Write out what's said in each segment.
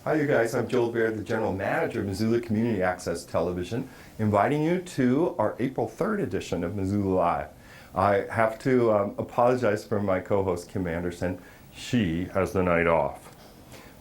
Hi, you guys. I'm Joel Baird, the General Manager of Missoula Community Access Television, inviting you to our April 3rd edition of Missoula Live. I have to apologize for my co-host, Kim Anderson. She has the night off.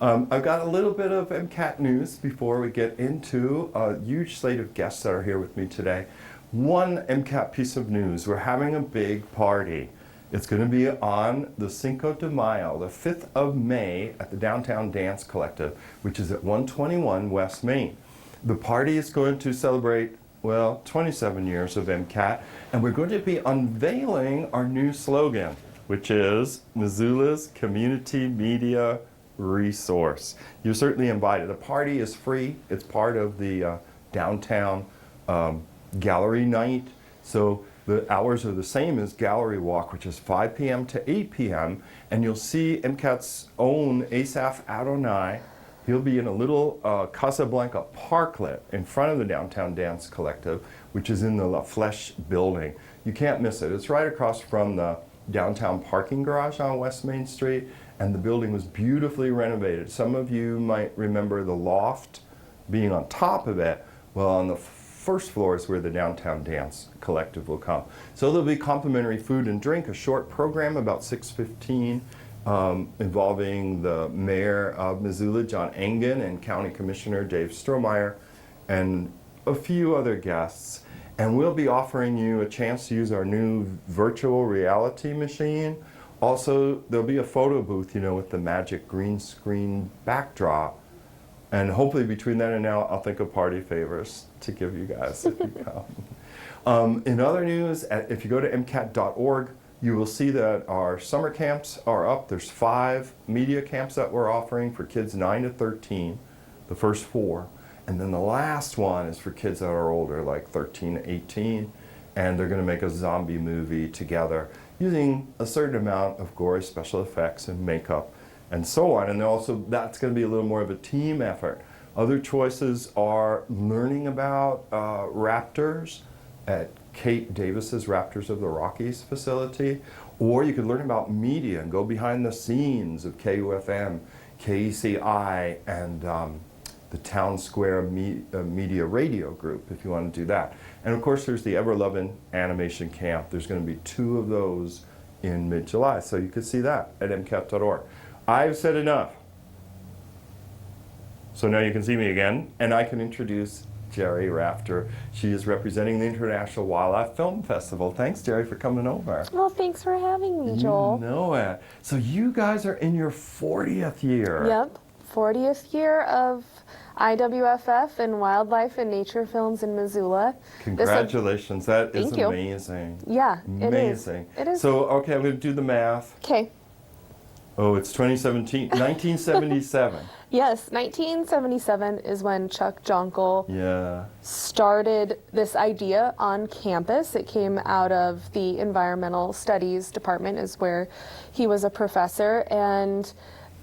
I've got a little bit of MCAT news before we get into a huge slate of guests that are here with me today. One MCAT piece of news, we're having a big party. It's going to be on the Cinco de Mayo, the 5th of May, at the Downtown Dance Collective, which is at 121 West Main. The party is going to celebrate, well, 27 years of MCAT, and we're going to be unveiling our new slogan, which is Missoula's Community Media Resource. You're certainly invited. The party is free. It's part of the downtown gallery night. So the hours are the same as Gallery Walk, which is 5 p.m. to 8 p.m. And you'll see MCAT's own Asaph Adonai. He'll be in a little Casablanca parklet in front of the Downtown Dance Collective, which is in the La Flèche building. You can't miss it. It's right across from the downtown parking garage on West Main Street, and the building was beautifully renovated. Some of you might remember the loft being on top of it. Well, on the first floor is where the Downtown Dance Collective will come. So there'll be complimentary food and drink, a short program about 6:15 involving the Mayor of Missoula, John Engen, and County Commissioner Dave Strohmeyer, and a few other guests. And we'll be offering you a chance to use our new virtual reality machine. Also, there'll be a photo booth, you know, with the magic green screen backdrop. And hopefully between then and now, I'll think of party favors to give you guys if you come. In other news, if you go to MCAT.org, you will see that our summer camps are up. There's 5 media camps that we're offering for kids 9 to 13, the first 4. And then the last one is for kids that are older, like 13 to 18. And they're going to make a zombie movie together using a certain amount of gory special effects and makeup and so on. And also, that's going to be a little more of a team effort. Other choices are learning about raptors at Kate Davis's Raptors of the Rockies facility, or you could learn about media and go behind the scenes of KUFM, KECI, and the Town Square Media Radio Group, if you want to do that. And of course, there's the Ever-Lovin' Animation Camp. There's going to be 2 of those in mid-July, so you can see that at MCAT.org. I've said enough. So now you can see me again, and I can introduce Jerry Rafter. She is representing the International Wildlife Film Festival. Thanks, Jerry, for coming over. Well, thanks for having me, Joel. You know it. So you guys are in your 40th year. Yep, 40th year of IWFF and Wildlife and Nature Films in Missoula. Congratulations. That is Thank you. amazing. Yeah, amazing. It is. So, okay, I'm going to do the math. Okay. Oh, it's 2017, 1977. Yes, 1977 is when Chuck Jonkel started this idea on campus. It came out of the Environmental Studies Department, is where he was a professor, and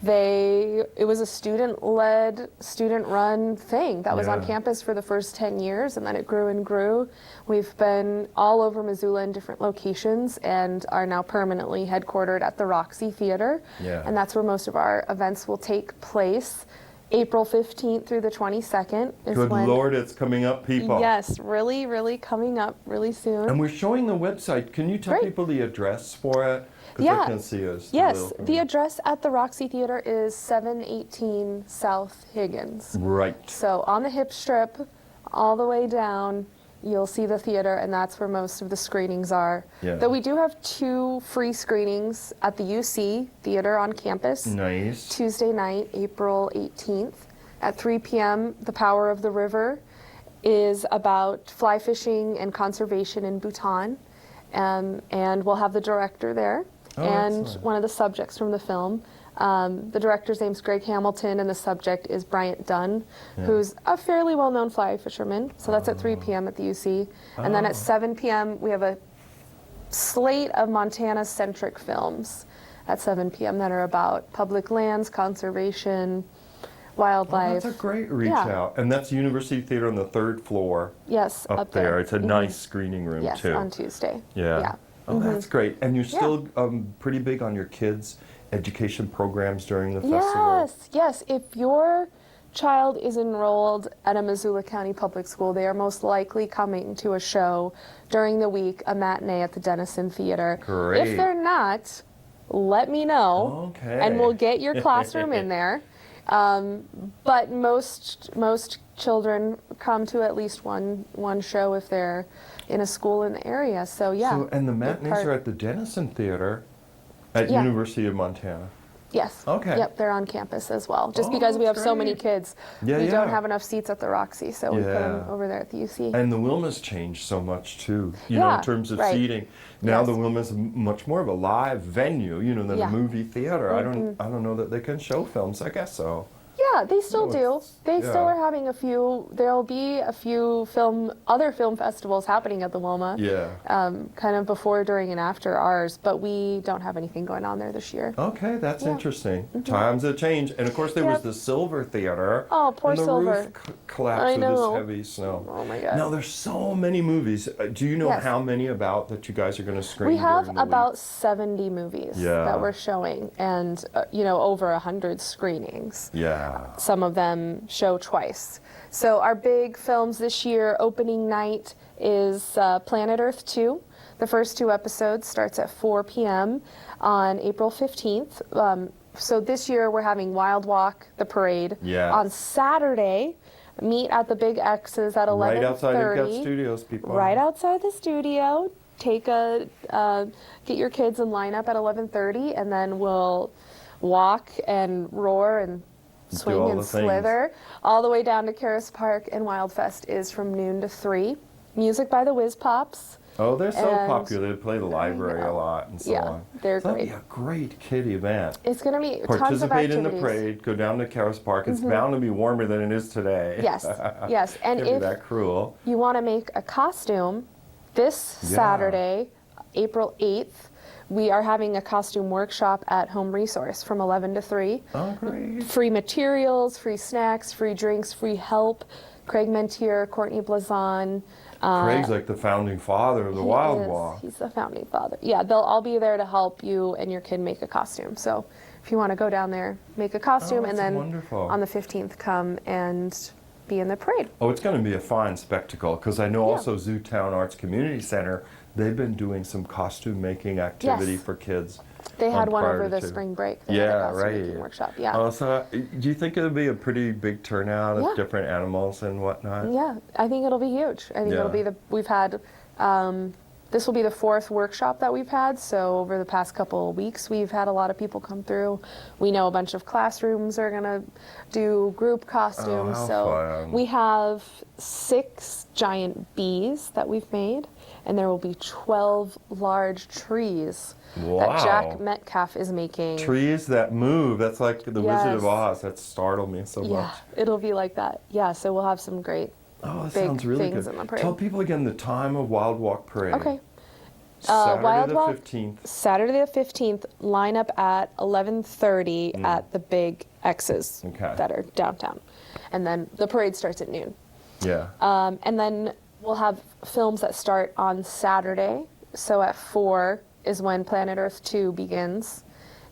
it was a student-led, student-run thing that was on campus for the first 10 years, and then it grew and grew. We've been all over Missoula in different locations and are now permanently headquartered at the Roxy Theater, and that's where most of our events will take place. April 15th through the 22nd is Good when... Lord, it's coming up, people. Yes, really, really coming up really soon. And we're showing the website. Can you tell people the address for it? Because I can't see us. Yes, the address at the Roxy Theater is 718 South Higgins. Right. So on the hip strip, all the way down, you'll see the theater, and that's where most of the screenings are. Yeah. Though we do have 2 free screenings at the UC Theater on campus. Nice. Tuesday night, April 18th at 3 p.m. The Power of the River is about fly fishing and conservation in Bhutan, and we'll have the director there. Excellent. One of the subjects from the film. The director's name's Greg Hamilton, and the subject is Bryant Dunn, who's a fairly well-known fly fisherman. So that's at 3 p.m. at the UC. And then at 7 p.m. we have a slate of Montana-centric films at 7 p.m. that are about public lands, conservation, wildlife. That's a great reach out. And that's University Theater on the 3rd floor. Yes, up there. It's a nice screening room, too. Yes, on Tuesday. Yeah. Oh, that's great. And you're still pretty big on your kids' education programs during the festival? Yes. If you're child is enrolled at a Missoula County public school, they are most likely coming to a show during the week, a matinee at the Denison Theater. Great. If they're not, let me know, Okay. and we'll get your classroom in there. But most children come to at least one show if they're in a school in the area. So yeah. So, and the big matinees part. are at the Denison Theater at Yeah. University of Montana. Yes. Okay. Yep, they're on campus as well. Just Oh, because we have that's so many great. kids, Yeah, we yeah. don't have enough seats at the Roxy, so we put them Yeah. over there at the UC. And the Wilma's changed so much too, you know, Yeah, in terms of right. seating. Now Yes. the Wilma's much more of a live venue, you know, than Yeah. a movie theater. I don't know that they can show films. I guess so. Yeah, they still No, do. it's- They yeah. still are having a few. There'll be a few other film festivals happening at the Wilma. Yeah. Kind of before, during, and after ours, but we don't have anything going on there this year. Okay, that's Yeah. interesting. Times have changed, and of course there was Yep. the Silver Theater. Oh, poor and the Silver. roof collapsed I with know. this heavy snow. Oh my God. Now there's so many movies. Do you know Yes. how many about that you guys are going to screen? We have during the about week? 70 movies Yeah. that we're showing, and over 100 screenings. Yeah. Some of them show twice. So our big films this year, opening night is Planet Earth 2. The first 2 episodes starts at 4 p.m. on April 15th. So this year we're having Wild Walk, the parade. Yes. On Saturday, meet at the Big X's at 11:30. Right outside of Got Studios, people. Right outside the studio. Get your kids and line up at 11:30, and then we'll walk and roar and swing all and the things. slither all the way down to Karis Park, and Wildfest is from noon to 3. Music by the Whiz Pops. Oh, they're so And- popular. They play the library a know. lot and so Yeah, on. they're so that'd great. be a great kid event. It's going to be tons of Participate in activities. the parade, go down to Karis Park. It's bound to be warmer than it is today. Yes, yes. And Can't be if that cruel. you want to make a costume, this Yeah. Saturday, April 8th, we are having a costume workshop at Home Resource from 11 to 3. Oh, great. Free materials, free snacks, free drinks, free help. Craig Mentier, Courtney Blazon. Craig's like the founding father of the He Wild is. Walk. He's the founding father. Yeah, they'll all be there to help you and your kid make a costume. So if you want to go down there, make a costume, and that's then wonderful. on the 15th come and be in the parade. Oh, it's going to be a fine spectacle because I know Yeah. also Zootown Arts Community Center, they've been doing some costume making activity Yes. for kids. They had one prior over the to- spring break. They had Yeah, a costume making right. workshop. Yeah. Oh, so do you think it'll be a pretty big turnout of Yeah. different animals and whatnot? Yeah, I think it'll be huge. I think Yeah. it'll be we've had, this will be the 4th workshop that we've had. So over the past couple of weeks, we've had a lot of people come through. We know a bunch of classrooms are gonna do group costumes. how So fun. we have 6 giant bees that we've made, and there will be 12 large trees that Jack Wow. Metcalf is making. Trees that move. That's like the Wizard of Yes. Oz. That startled me so Yeah, much. it'll be like that. Yeah, so we'll have some great. Oh, that big sounds really things good. in the parade. Tell people again the time of Wild Walk Parade. Okay. Saturday Wild the Walk- 15th. Saturday the 15th, line up at 11:30 at the Big X's Okay. that are downtown. And then the parade starts at noon. Yeah. And then we'll have films that start on Saturday. So at 4 is when Planet Earth 2 begins.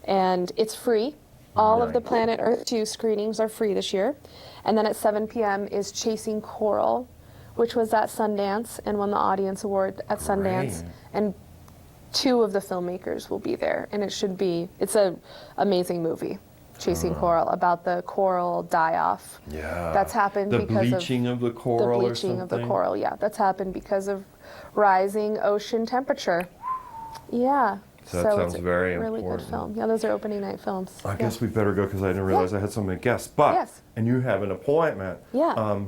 And it's free. All of the Nice. Planet Earth 2 screenings are free this year. And then at 7 p.m. is Chasing Coral, which was at Sundance and won the Audience Award at Sundance. Great. And 2 of the filmmakers will be there. And it's an amazing movie, Chasing Coral, about the coral die-off. Yeah. That's happened the because bleaching of the the coral or bleaching of something. the coral. Yeah, that's happened because of rising ocean temperature. Yeah. So that it's sounds a very really important. good film. Yeah, those are opening night films. I Yeah. guess we better go because I didn't realize I had so many guests. But Yes. and you have an appointment. Yeah.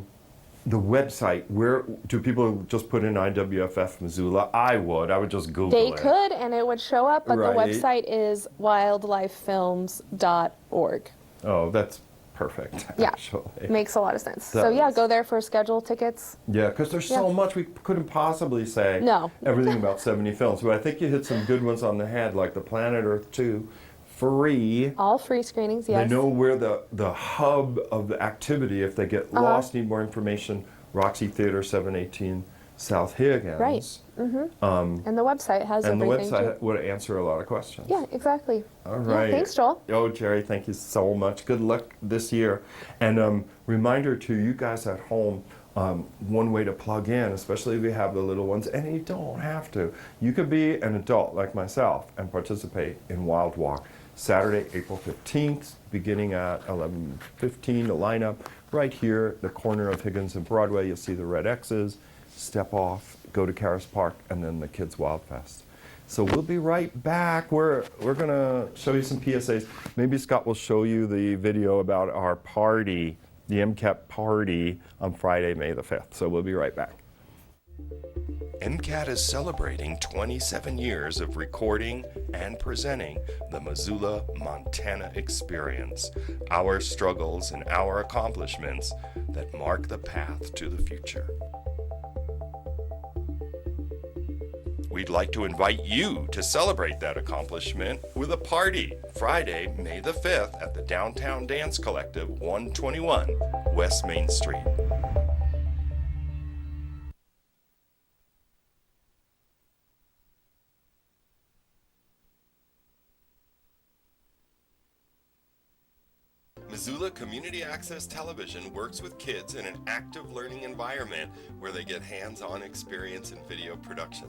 The website. Where do people just put in IWFF Missoula? I would just Google They it. could, and it would show up, but Right. the website is wildlifefilms.org. Oh, that's perfect. Yeah. Actually. Makes a lot of sense. That So yeah, was- go there for schedule tickets. Yeah, because there's Yeah. so much we couldn't possibly say. No. Everything about 70 films, but I think you hit some good ones on the head, like the Planet Earth 2, free. All free screenings, yes. They know where the hub of the activity, if they get Uh-huh. lost, need more information, Roxy Theater 718 South Higgins. Right. And the website has And the everything website too. would answer a lot of questions. Yeah, exactly. All Yeah, right. thanks, Joel. Oh, Jerry, thank you so much. Good luck this year. And reminder to you guys at home, one way to plug in, especially if you have the little ones, and you don't have to. You could be an adult like myself and participate in Wild Walk. Saturday, April 15th, beginning at 11:15, the lineup right here, the corner of Higgins and Broadway. You'll see the red X's. Step off, go to Karis Park, and then the Kids Wild Fest. So we'll be right back. We're going to show you some PSAs. Maybe Scott will show you the video about our party, the MCAT party on Friday, May the 5th. So we'll be right back. MCAT is celebrating 27 years of recording and presenting the Missoula, Montana experience, our struggles and our accomplishments that mark the path to the future. We'd like to invite you to celebrate that accomplishment with a party Friday, May the 5th at the Downtown Dance Collective, 121 West Main Street. Missoula Community Access Television works with kids in an active learning environment where they get hands-on experience in video production.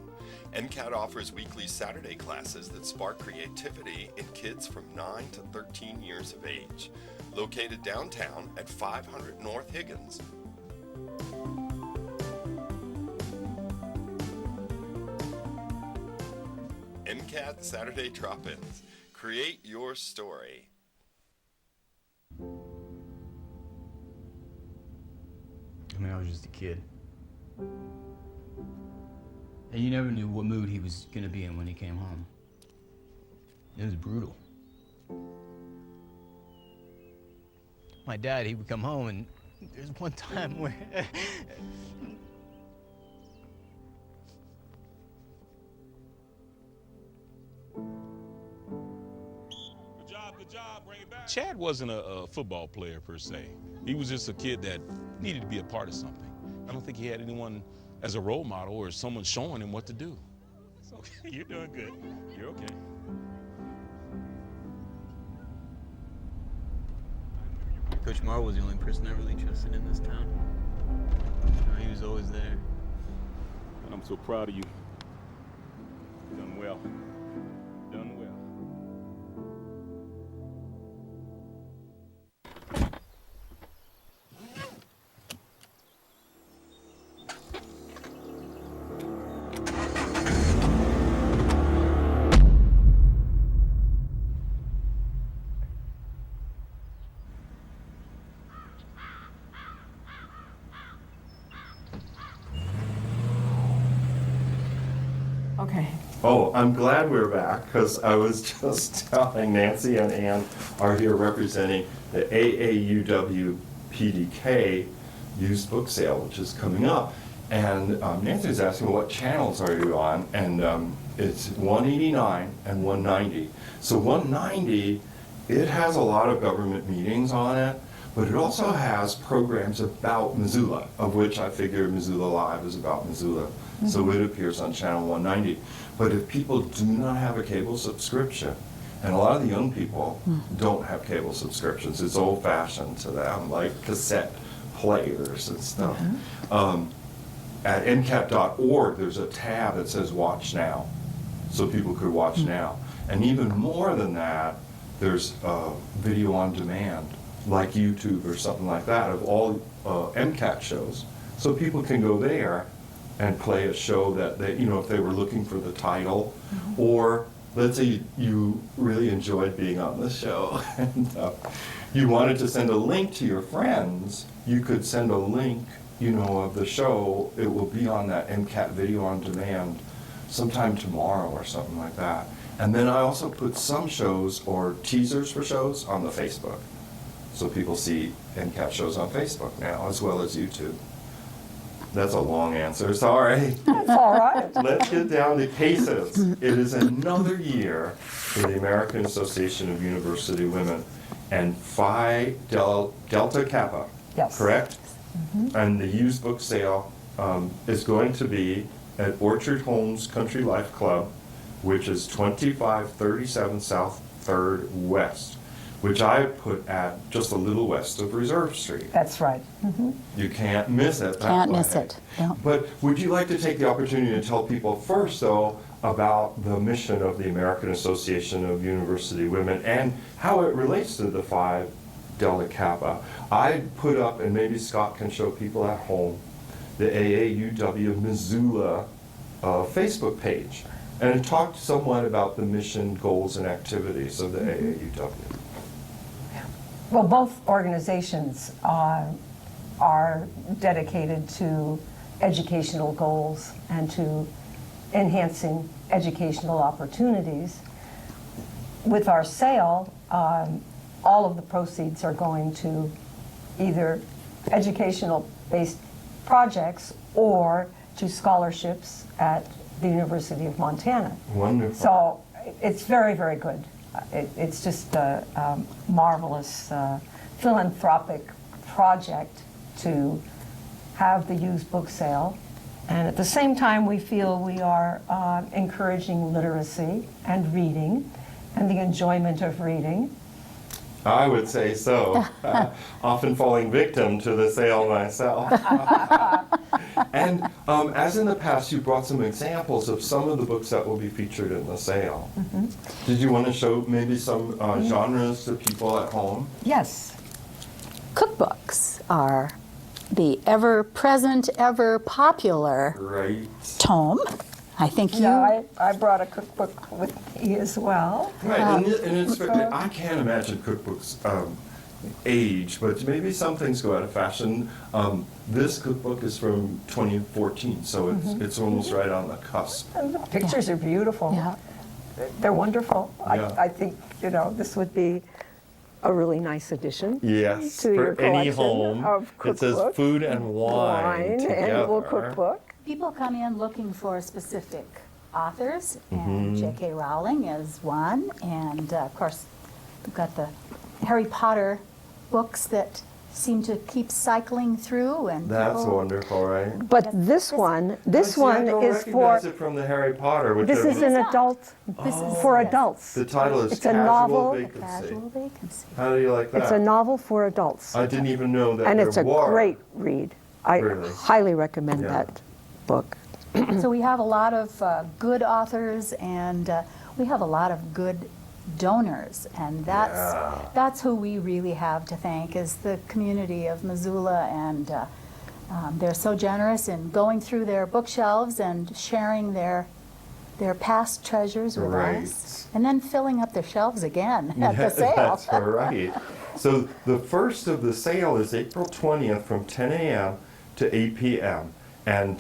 MCAT offers weekly Saturday classes that spark creativity in kids from 9 to 13 years of age. Located downtown at 500 North Higgins. MCAT Saturday Drop-Ins. Create your story. I mean, I was just a kid. And you never knew what mood he was gonna be in when he came home. It was brutal. My dad, he would come home and there's one time where... Good job, bring it back. Chad wasn't a football player per se. He was just a kid that needed to be a part of something. I don't think he had anyone as a role model or someone showing him what to do. It's okay, you're doing good. You're okay. Coach Marr was the only person I really trusted in this town. He was always there. And I'm so proud of you. Done well. Done well. Okay. Oh, I'm glad we're back because I was just telling Nancy and Ann are here representing the AAUW PDK used book sale, which is coming up. And Nancy was asking, what channels are you on? And it's 189 and 190. So 190, it has a lot of government meetings on it, but it also has programs about Missoula, of which I figure Missoula Live is about Missoula. So it appears on channel 190. But if people do not have a cable subscription, and a lot of the young people don't have cable subscriptions, it's old-fashioned to them, like cassette players and stuff. At MCAT.org, there's a tab that says Watch Now, so people could watch now. And even more than that, there's video on demand, like YouTube or something like that, of all MCAT shows. So people can go there and play a show that they, you know, if they were looking for the title, or let's say you really enjoyed being on the show and you wanted to send a link to your friends, you could send a link, you know, of the show. It will be on that MCAT video on demand sometime tomorrow or something like that. And then I also put some shows or teasers for shows on the Facebook. So people see MCAT shows on Facebook now as well as YouTube. That's a long answer, sorry. That's all right. Let's get down to cases. It is another year for the American Association of University Women and Phi Delta Kappa, Yes. correct? And the used book sale is going to be at Orchard Homes Country Life Club, which is 2537 South 3rd West, which I put at just a little west of Reserve Street. That's right. You can't miss it. Can't miss it. Yeah. But would you like to take the opportunity to tell people first, though, about the mission of the American Association of University Women and how it relates to the Phi Delta Kappa? I put up, and maybe Scott can show people at home, the AAUW Missoula Facebook page, and it talked somewhat about the mission, goals, and activities of the AAUW. Well, both organizations are dedicated to educational goals and to enhancing educational opportunities. With our sale, all of the proceeds are going to either educational-based projects or to scholarships at the University of Montana. Wonderful. So it's very, very good. It's just a marvelous philanthropic project to have the used book sale. And at the same time, we feel we are encouraging literacy and reading and the enjoyment of reading. I would say so. Often falling victim to the sale myself. And as in the past, you brought some examples of some of the books that will be featured in the sale. Did you want to show maybe some genres to people at home? Yes. Cookbooks are the ever-present, ever-popular Right. tome. I think you... Yeah, I brought a cookbook with me as well. Right, and it's, I can't imagine cookbooks age, but maybe some things go out of fashion. This cookbook is from 2014, so it's almost right on the cusp. And the pictures are beautiful. Yeah. They're wonderful. Yeah. I think, this would be a really nice addition. Yes, To your for any collection home. of It says cookbook, food and wine together. and a little cookbook. People come in looking for specific authors, and J.K. Rowling is one, and of course, we've got the Harry Potter books that seem to keep cycling through, and That's people- wonderful, right? But this one See, I don't is for, recognize it from the Harry Potter, which this is an adult, This is for yes, adults. the title is It's a Casual novel. Vacancy. Casual Vacancy. How do you like that? It's a novel for adults. I didn't even know that And there it's a were. great read. I Really? highly recommend Yeah. that book. So we have a lot of good authors, and we have a lot of good donors, and that's who we really have to thank, is the community of Missoula, and they're so generous in going through their bookshelves and sharing their past treasures with Right. us, and then filling up their shelves again at the Yeah, sale. That's right. So the first of the sale is April 20th from 10 a.m. to 8 p.m. And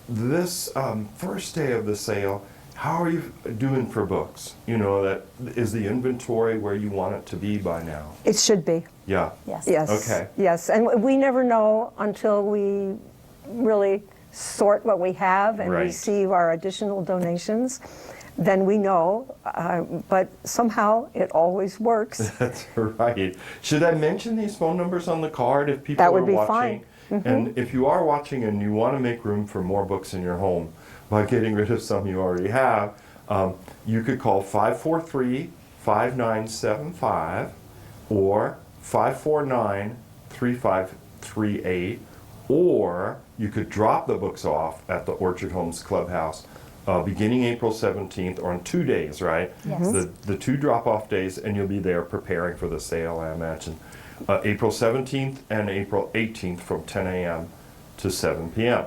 this first day of the sale, how are you doing for books? That is the inventory where you want it to be by now. It should be. Yeah. Yes. Yes. Okay. Yes, and we never know until we really sort what we have and Right. receive our additional donations. Then we know, but somehow it always works. That's right. Should I mention these phone numbers on the card if people That would are be watching? fine. And if you are watching and you want to make room for more books in your home by getting rid of some you already have, you could call 543-5975 or 549-3538, or you could drop the books off at the Orchard Homes Clubhouse beginning April 17th, or on 2 days, right? Yes. The two drop-off days, and you'll be there preparing for the sale, I imagine. April 17th and April 18th from 10 a.m. to 7 p.m.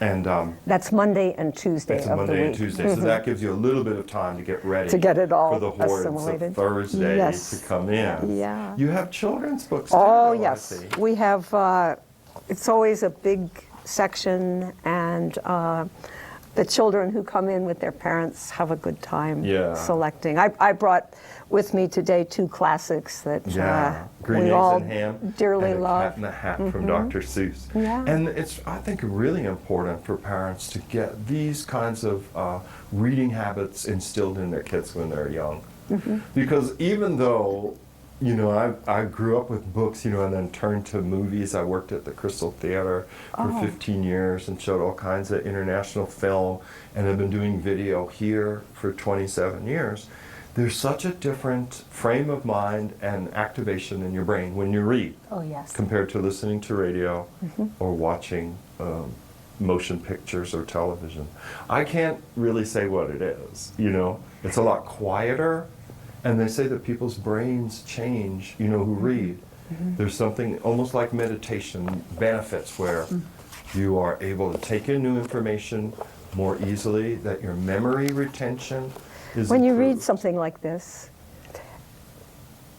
And That's Monday and Tuesday it's of the Monday and week. Tuesday, so that gives you a little bit of time to get ready To get it all for the hordes of assimilated. Thursday Yes. to come in. Yeah. You have children's books too, Oh, I yes. see. We have, it's always a big section, and the children who come in with their parents have a good time Yeah. selecting. I brought with me today 2 classics that Yeah, Green we Eggs all and Ham, dearly and love. Cat in the Hat from Dr. Seuss. Yeah. And it's, I think, really important for parents to get these kinds of reading habits instilled in their kids when they're young. Because even though you know, I grew up with books, you know, and then turned to movies. I worked at the Crystal Theater for 15 years and showed all kinds of international film, and I've been doing video here for 27 years. There's such a different frame of mind and activation in your brain when you read Oh, yes. compared to listening to radio or watching motion pictures or television. I can't really say what it is, you know. It's a lot quieter, and they say that people's brains change, you know, who read. There's something almost like meditation benefits where you are able to take in new information more easily, that your memory retention is When you read improved. something like this,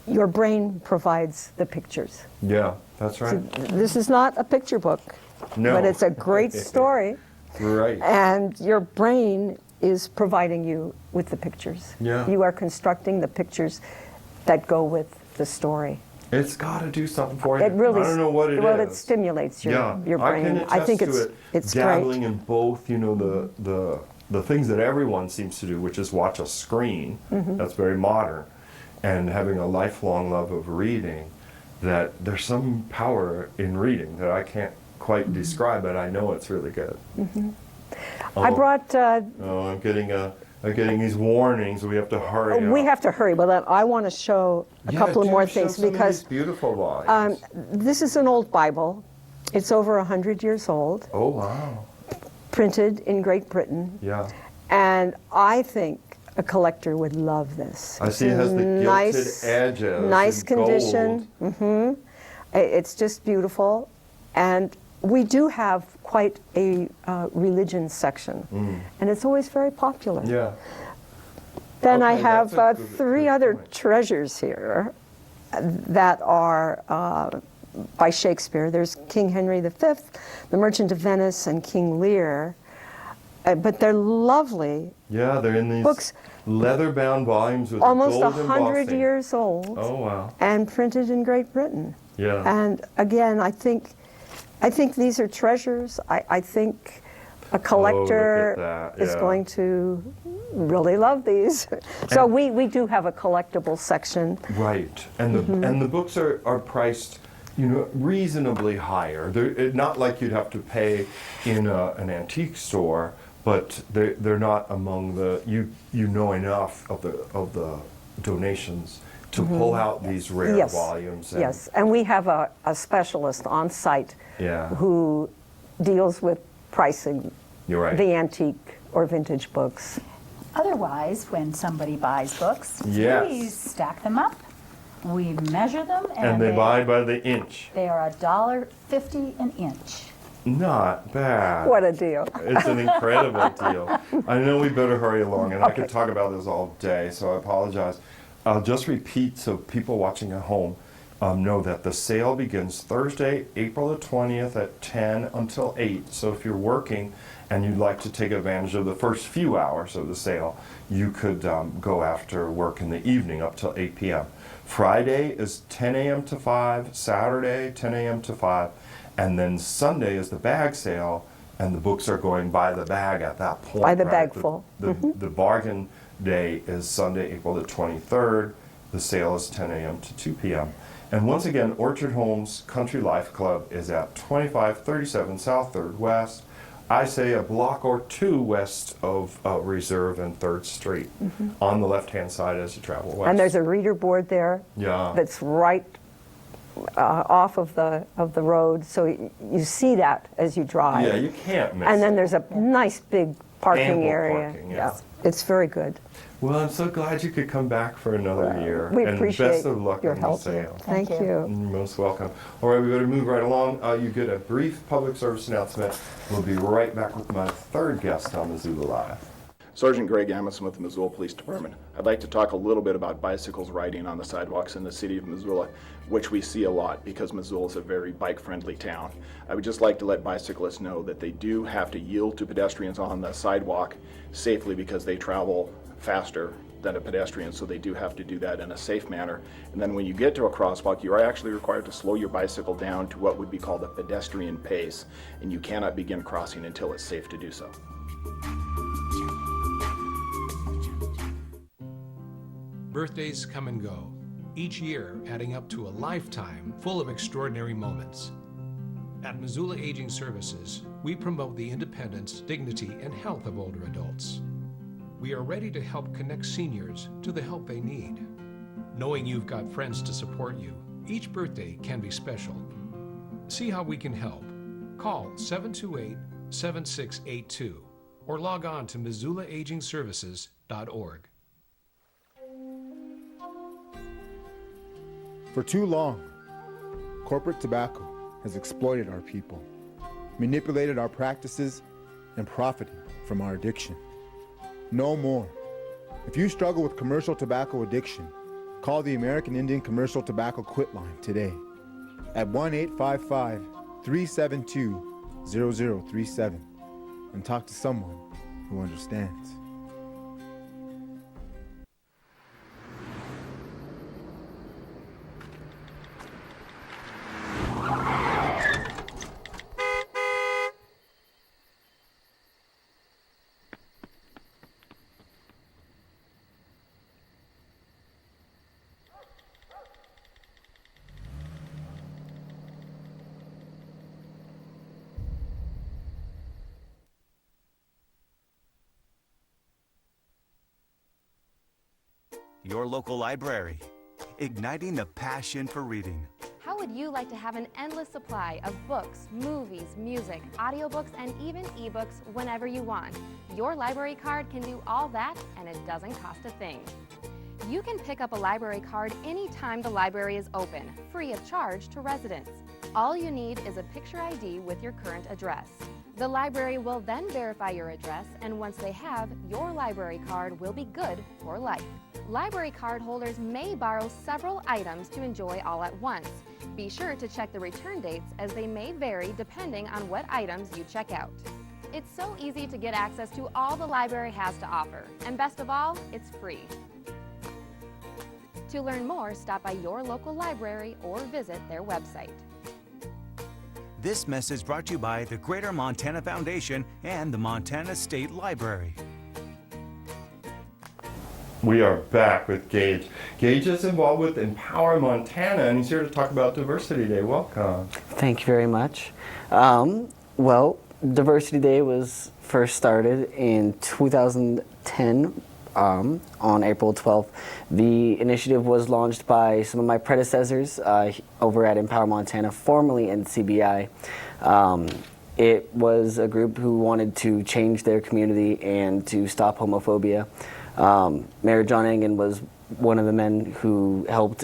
your brain provides the pictures. Yeah, that's right. This is not a picture book, No. but it's a great story, Right. and your brain is providing you with the pictures. Yeah. You are constructing the pictures that go with the story. It's got to do something for you. It really, I don't know what it is. well, it stimulates your Yeah, brain. I can attest think to it's it. it's Dabbling great. in both, you know, the things that everyone seems to do, which is watch a screen. That's very modern, and having a lifelong love of reading. That there's some power in reading that I can't quite describe, but I know it's really good. I brought. Oh, I'm getting these warnings. We have to hurry. We up. have to hurry, but I want to show a Yeah, couple of do more show things some of because these beautiful volumes. this is an old Bible. It's over 100 years old, Oh wow. printed in Great Britain, Yeah. and I think a collector would love this. I see it has the gilded nice, edges. nice in condition. gold. It's just beautiful, and we do have quite a religion section, and it's always very popular. Yeah. Then I Okay, have that's a good- three good other point. treasures here that are by Shakespeare. There's King Henry V, The Merchant of Venice, and King Lear. But they're lovely, Yeah, they're in these Books- leather-bound volumes with almost gold 100 embossing. years old, Oh wow. and printed in Great Britain. Yeah. And again, I think these are treasures. I think a collector that, is yeah. going to really love these. So we do have a collectible section. Right, and the books are priced, you know, reasonably higher. They're not like you'd have to pay in an antique store, but they're not among the you know enough of the donations to pull out these rare Yes. volumes. And, Yes, and we have a specialist on site Yeah. who deals with pricing You're right. the antique or vintage books. Otherwise, when somebody buys books, Yes. we stack them up, we measure them, And they buy by the inch. they are $1.50 an inch. Not bad. What a deal. It's an incredible deal. I know we better hurry along, and I could Okay. talk about this all day, so I apologize. I'll just repeat so people watching at home know that the sale begins Thursday, April the 20th at 10 until 8. So if you're working and you'd like to take advantage of the first few hours of the sale, you could go after work in the evening up till 8 p.m. Friday is 10 a.m. to 5, Saturday 10 a.m. to 5, and then Sunday is the bag sale, and the books are going by the bag at that point. By the right? bagful. The bargain day is Sunday, April the 23rd. The sale is 10 a.m. to 2 p.m. And once again, Orchard Homes Country Life Club is at 2537 South 3rd West. I say a block or two west of Reserve and 3rd Street, on the left-hand side as you travel west. And there's a reader board there Yeah. that's right off of the road, so you see that as you drive. Yeah, you can't miss And then it. there's a nice big parking Ample area. parking, yeah. It's very good. Well, I'm so glad you could come back for another year. We and appreciate best of luck your on the help. sale. Thank Thank you. you. You're most welcome. All right, we better move right along. You get a brief public service announcement. We'll be right back with my third guest on Missoula Live. Sergeant Greg Amison with the Missoula Police Department. I'd like to talk a little bit about bicycles riding on the sidewalks in the city of Missoula, which we see a lot because Missoula is a very bike-friendly town. I would just like to let bicyclists know that they do have to yield to pedestrians on the sidewalk safely because they travel faster than a pedestrian, so they do have to do that in a safe manner. And then when you get to a crosswalk, you are actually required to slow your bicycle down to what would be called a pedestrian pace, and you cannot begin crossing until it's safe to do so. Birthdays come and go. each year adding up to a lifetime full of extraordinary moments. At Missoula Aging Services, we promote the independence, dignity, and health of older adults. We are ready to help connect seniors to the help they need. Knowing you've got friends to support you, each birthday can be special. See how we can help. Call 728-7682 or log on to MissoulaAgingServices.org. For too long, corporate tobacco has exploited our people, manipulated our practices, and profited from our addiction. No more. If you struggle with commercial tobacco addiction, call the American Indian Commercial Tobacco Quit Line today at 1-855-372-0037 and talk to someone who understands. Your local library, igniting the passion for reading. How would you like to have an endless supply of books, movies, music, audiobooks, and even ebooks whenever you want? Your library card can do all that, and it doesn't cost a thing. You can pick up a library card anytime the library is open, free of charge to residents. All you need is a picture ID with your current address. The library will then verify your address, and once they have, your library card will be good for life. Library card holders may borrow several items to enjoy all at once. Be sure to check the return dates, as they may vary depending on what items you check out. It's so easy to get access to all the library has to offer, and best of all, it's free. To learn more, stop by your local library or visit their website. This message brought to you by the Greater Montana Foundation and the Montana State Library. We are back with Gage. Gage is involved with Empower Montana, and he's here to talk about Diversity Day. Welcome. Thank you very much. Well, Diversity Day was first started in 2010 on April 12th. The initiative was launched by some of my predecessors over at Empower Montana, formerly NCBI. It was a group who wanted to change their community and to stop homophobia. Mayor John Engen was one of the men who helped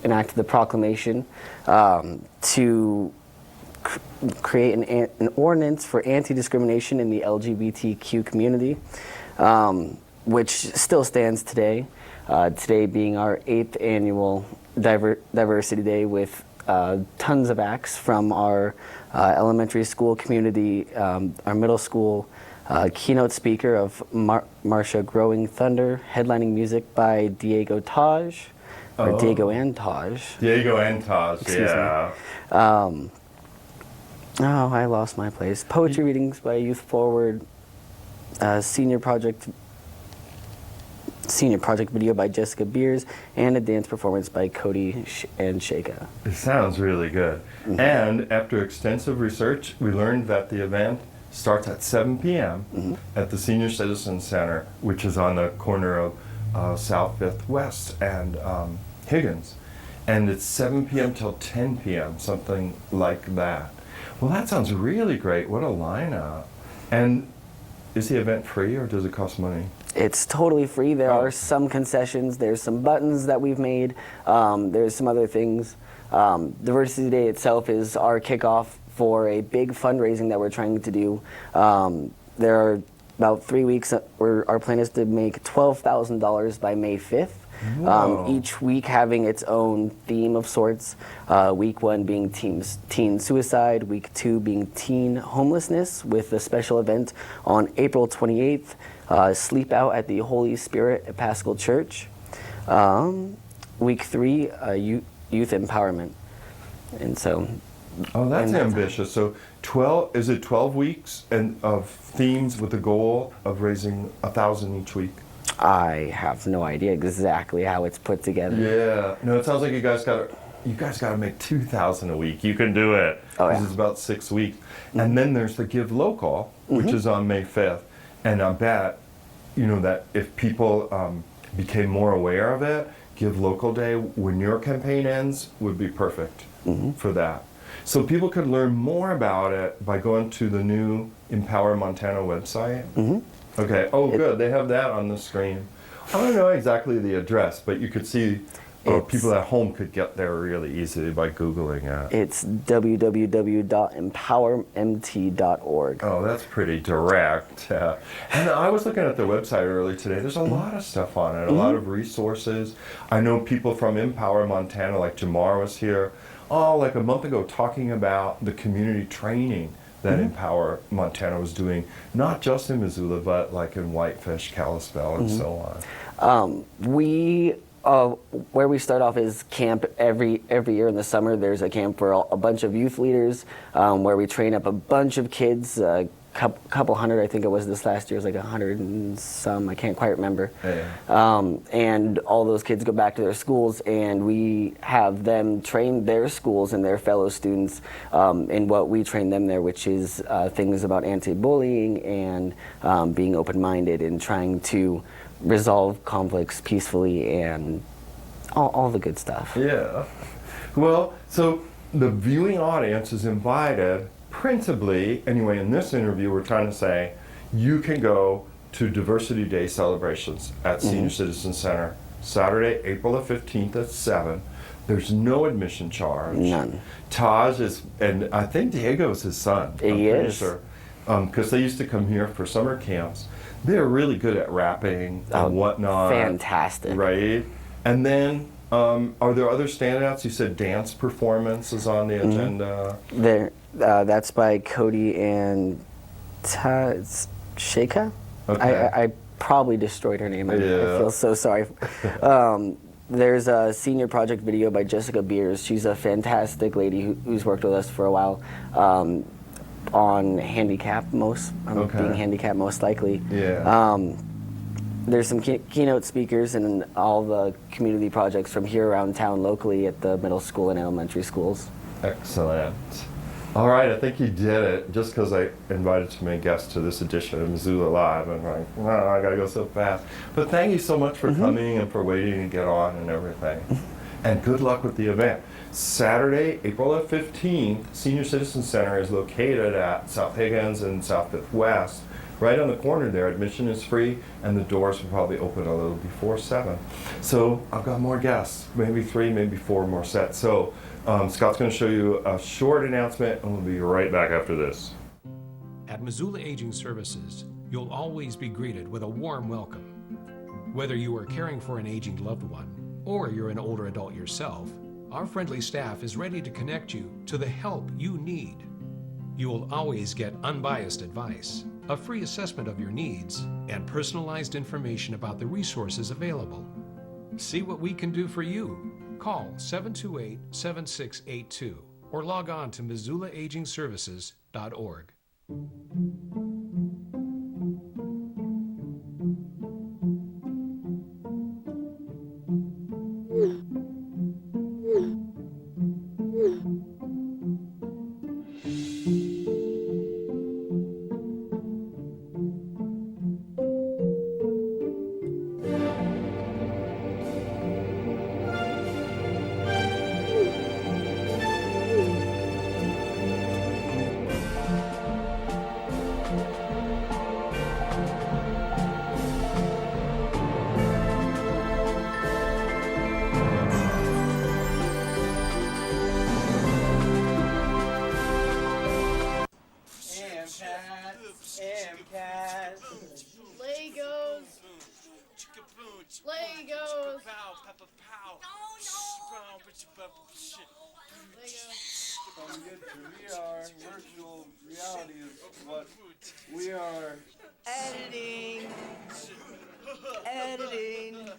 enact the proclamation to create an ordinance for anti-discrimination in the LGBTQ community, which still stands today. Today being our 8th annual Diversity Day, with tons of acts from our elementary school community, our middle school, keynote speaker of Marsha Growing Thunder, headlining music by Diego Taj, or Diego and Taj. Diego and Taj, yeah. I lost my place. Poetry readings by Youth Forward, senior project video by Jessica Beers, and a dance performance by Cody and Shaka. It sounds really good. Mm-hmm. And after extensive research, we learned that the event starts at 7 p.m. Mm-hmm. at the Senior Citizen Center, which is on the corner of South 5th West and Higgins. And it's 7 p.m. till 10 p.m., something like that. Well, that sounds really great. What a lineup. And is the event free, or does it cost money? It's totally free. There are some concessions. There's some buttons that we've made. There's some other things. Diversity Day itself is our kickoff for a big fundraising that we're trying to do. There are about 3 weeks where our plan is to make $12,000 by May 5th. Each week having its own theme of sorts. Week 1 being teen suicide, week 2 being teen homelessness, with a special event on April 28th, Sleep Out at the Holy Spirit Episcopal Church. Week 3, youth empowerment. And so... Oh, that's ambitious. So 12, is it 12 weeks and of themes with the goal of raising $1,000 each week? I have no idea exactly how it's put together. Yeah. No, it sounds like you guys got to make 2,000 a week. You can do it. Oh, This yeah. is about 6 weeks. And then there's the Give Local, which is on May 5th. And I bet, that if people became more aware of it, Give Local Day, when your campaign ends, would be perfect for that. So people could learn more about it by going to the new Empower Montana website. Okay. Oh, good. They have that on the screen. I don't know exactly the address, but you could see people at home could get there really easily by Googling it. It's www.empowermt.org. Oh, that's pretty direct. And I was looking at their website earlier today. There's a lot of stuff on it, a lot of resources. I know people from Empower Montana, like Jamar was here, like a month ago, talking about the community training that Empower Montana was doing, not just in Missoula, but like in Whitefish, Kalispell, and so on. Where we start off is camp every year in the summer. There's a camp for a bunch of youth leaders where we train up a bunch of kids, couple hundred, I think it was this last year. It was like 100 and some, I can't quite remember. And all those kids go back to their schools, and we have them train their schools and their fellow students in what we train them there, which is things about anti-bullying and being open-minded and trying to resolve conflicts peacefully and all the good stuff. Yeah. Well, so the viewing audience is invited principally, anyway, in this interview, we're trying to say you can go to Diversity Day celebrations at Senior Citizen Center Saturday, April the 15th at 7. There's no admission charge. None. Taj is, and I think Diego's his son. He is. Sure. Because they used to come here for summer camps. They're really good at rapping and whatnot. Fantastic. Right? And then, are there other standouts? You said dance performance is on the agenda. That's by Cody and Sheka. Okay. I probably destroyed her name. I feel so sorry. There's a senior project video by Jessica Beers. She's a fantastic lady who's worked with us for a while on handicap, being handicapped most likely. Yeah. There's some keynote speakers and all the community projects from here around town locally at the middle school and elementary schools. Excellent. All right, I think you did it just because I invited so many guests to this edition of Missoula Live. I'm like, I gotta go so fast. But thank you so much for coming and for waiting to get on and everything. And good luck with the event. Saturday, April the 15th, Senior Citizen Center is located at South Higgins and South Fifth West. Right on the corner there. Admission is free, and the doors will probably open a little before 7. So I've got more guests, maybe 3, maybe 4 more sets. So Scott's going to show you a short announcement, and we'll be right back after this. At Missoula Aging Services, you'll always be greeted with a warm welcome. Whether you are caring for an aging loved one or you're an older adult yourself, our friendly staff is ready to connect you to the help you need. You will always get unbiased advice, a free assessment of your needs, and personalized information about the resources available. See what we can do for you. Call 728-7682 or log on to MissoulaAgingServices.org. Legos. From good to VR, virtual reality is what we are. Editing. Editing.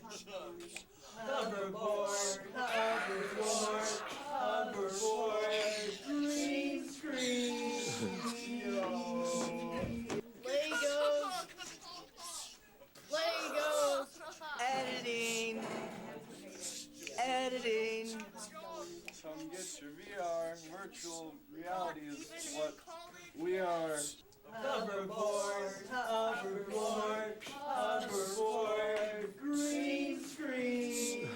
Hoverboard. Hoverboard. Hoverboard. Green screen. Legos. Legos. virtual reality is what we are. Hoverboard, hoverboard, hoverboard, green screen.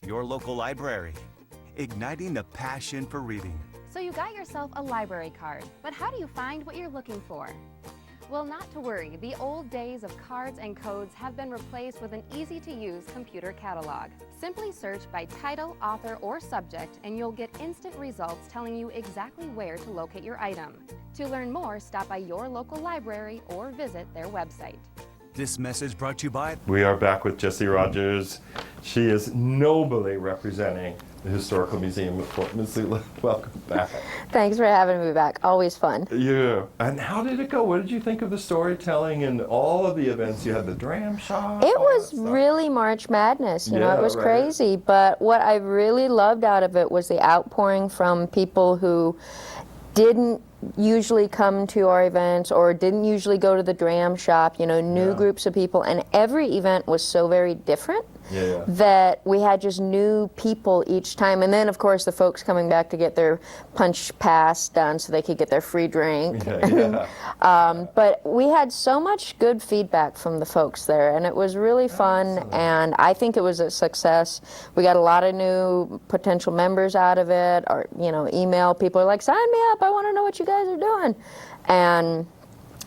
Your local library, igniting the passion for reading. So you got yourself a library card, but how do you find what you're looking for? Well, not to worry, the old days of cards and codes have been replaced with an easy-to-use computer catalog. Simply search by title, author, or subject, and you'll get instant results telling you exactly where to locate your item. To learn more, stop by your local library or visit their website. This message brought to you by... We are back with Jessie Rogers. She is nobly representing the Historical Museum of Fort Missoula. Welcome back. Thanks for having me back. Always fun. Yeah. And how did it go? What did you think of the storytelling and all of the events? You had the dram shop. It was really March Madness. You know, it was crazy. But what I really loved out of it was the outpouring from people who didn't usually come to our events or didn't usually go to the dram shop, you know, new groups of people, and every event was so very different that we had just new people each time. And then of course the folks coming back to get their punch pass done so they could get their free drink. But we had so much good feedback from the folks there, and it was really fun. And I think it was a success. We got a lot of new potential members out of it, or, you know, email people are like, sign me up, I want to know what you guys are doing. And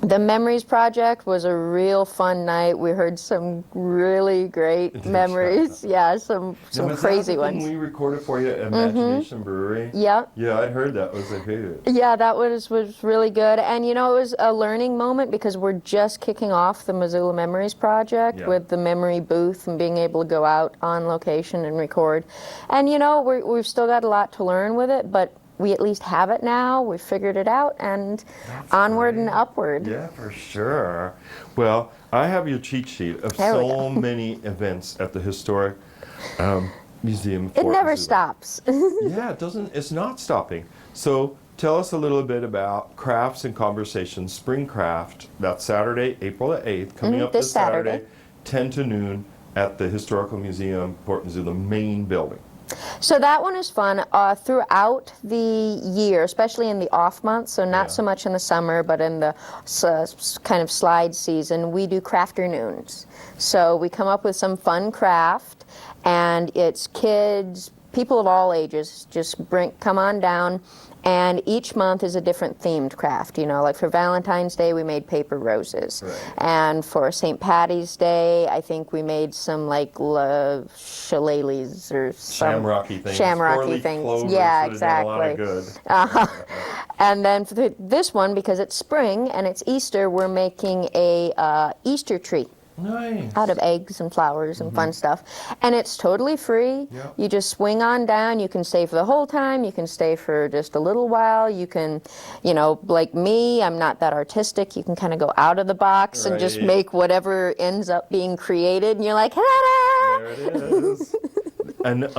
the Memories Project was a real fun night. We heard some really great memories. Yeah, some crazy ones. We recorded for you at Imagination Brewery. Yep. Yeah, I heard that was a hit. Yeah, that was really good. And you know, it was a learning moment because we're just kicking off the Missoula Memories Project with the memory booth and being able to go out on location and record. And you know, we've still got a lot to learn with it, but we at least have it now. We've figured it out, and onward and upward. Yeah, for sure. Well, I have your cheat sheet of so many events at the Historic Museum of Fort It never Missoula. stops. Yeah, it doesn't. It's not stopping. So tell us a little bit about Crafts and Conversations Spring Craft. That's Saturday, April the 8th, coming up this Saturday, 10 to noon at the Historical Museum, Port Missoula main building. So that one is fun throughout the year, especially in the off months, so not so much in the summer, but in the kind of slide season, we do crafternoons. So we come up with some fun craft, and it's kids, people of all ages, just come on down. And each month is a different themed craft. You know, like for Valentine's Day, we made paper roses. And for St. Patty's Day, I think we made some like shillelaghs or some Shamrocky things. Shamrocky things. Yeah, exactly. Good. And then for this one, because it's spring and it's Easter, we're making a Easter tree. Nice. Out of eggs and flowers and fun stuff. And it's totally free. You just swing on down. You can stay for the whole time. You can stay for just a little while. You can, you know, like me, I'm not that artistic. You can kind of go out of the box and just make whatever ends up being created. And you're like, ta-da! There it is. And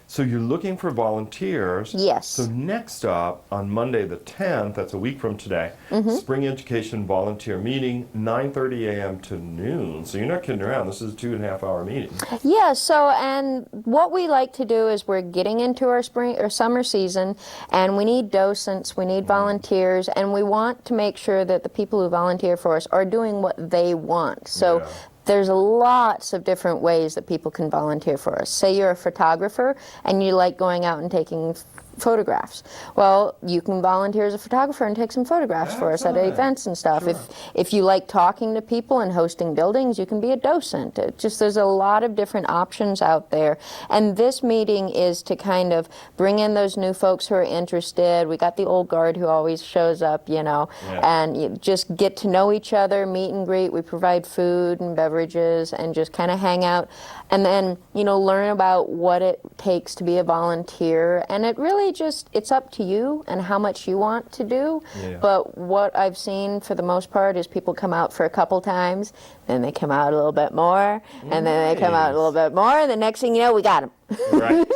so you're looking for volunteers. Yes. So next up, on Monday the 10th, that's a week from today, Spring Education Volunteer Meeting, 9:30 a.m. to noon. So you're not kidding around. This is a 2.5 hour meeting. Yeah, so, and what we like to do is we're getting into our spring or summer season, and we need docents, we need volunteers, and we want to make sure that the people who volunteer for us are doing what they want. So there's lots of different ways that people can volunteer for us. Say you're a photographer and you like going out and taking photographs. Well, you can volunteer as a photographer and take some photographs for us at events and stuff. If you like talking to people and hosting buildings, you can be a docent. There's a lot of different options out there. And this meeting is to kind of bring in those new folks who are interested. We got the old guard who always shows up, you know, and you just get to know each other, meet and greet. We provide food and beverages and just kind of hang out. And then, you know, learn about what it takes to be a volunteer. And it really it's up to you and how much you want to do. But what I've seen for the most part is people come out for a couple times, then they come out a little bit more, and then they come out a little bit more, and the next thing you know, we got them.